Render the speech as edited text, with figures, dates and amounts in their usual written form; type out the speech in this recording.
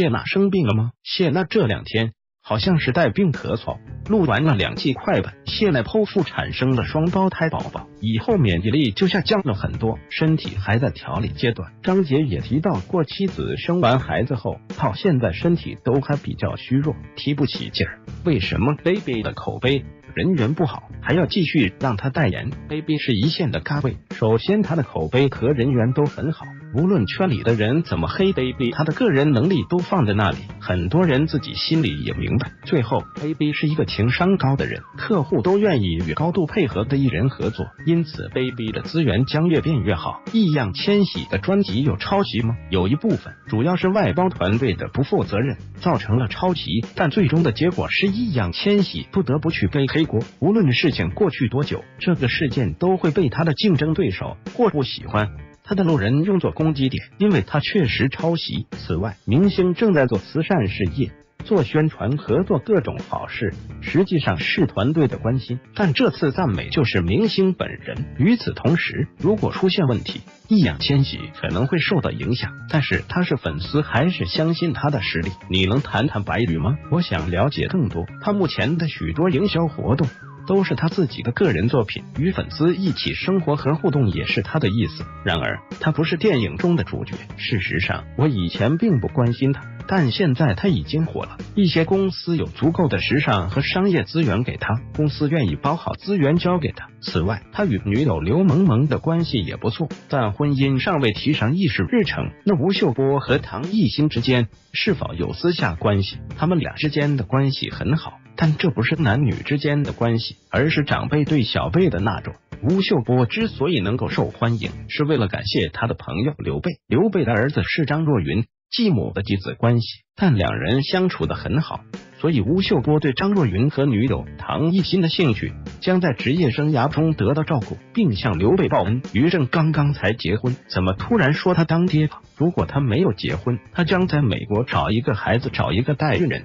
谢娜生病了吗？谢娜这2天好像是带病咳嗽，录完了2季快本，谢娜剖腹产生了双胞胎宝宝，以后免疫力就下降了很多，身体还在调理阶段。张杰也提到过，妻子生完孩子后到现在身体都还比较虚弱，提不起劲儿。为什么 Baby 的口碑人缘不好，还要继续让他代言？ Baby 是一线的咖位，首先他的口碑和人缘都很好，无论圈里的人怎么黑 Baby， 他的个人能力都放在那里，很多人自己心里也明白。最后 Baby 是一个情商高的人，客户都愿意与高度配合的艺人合作，因此 Baby 的资源将越变越好。易烊千玺的专辑有抄袭吗？有一部分，主要是外包团队的不负责任造成了抄袭，但最终的结果是易烊千玺不得不去背黑锅。无论事情过去多久，这个事件都会被他的竞争对手或不喜欢他的路人用作攻击点，因为他确实抄袭。此外，明星正在做慈善事业，做宣传和做各种好事，实际上是团队的关心，但这次赞美就是明星本人。与此同时，如果出现问题，易烊千玺可能会受到影响，但是他是粉丝还是相信他的实力？你能谈谈白宇吗？我想了解更多，他目前的许多营销活动都是他自己的个人作品，与粉丝一起生活和互动也是他的意思。然而，他不是电影中的主角。事实上，我以前并不关心他，但现在他已经火了，一些公司有足够的时尚和商业资源给他，公司愿意包好资源交给他。此外，他与女友刘萌萌的关系也不错，但婚姻尚未提上议事日程。那吴秀波和唐艺昕之间是否有私下关系？他们俩之间的关系很好，但这不是男女之间的关系，而是长辈对小辈的那种。吴秀波之所以能够受欢迎，是为了感谢他的朋友刘备。刘备的儿子是张若昀继母的继子关系，但两人相处得很好，所以吴秀波对张若昀和女友唐艺昕的兴趣将在职业生涯中得到照顾，并向刘备报恩。于正刚刚才结婚，怎么突然说他当爹了？如果他没有结婚，他将在美国找一个孩子，找一个代孕人。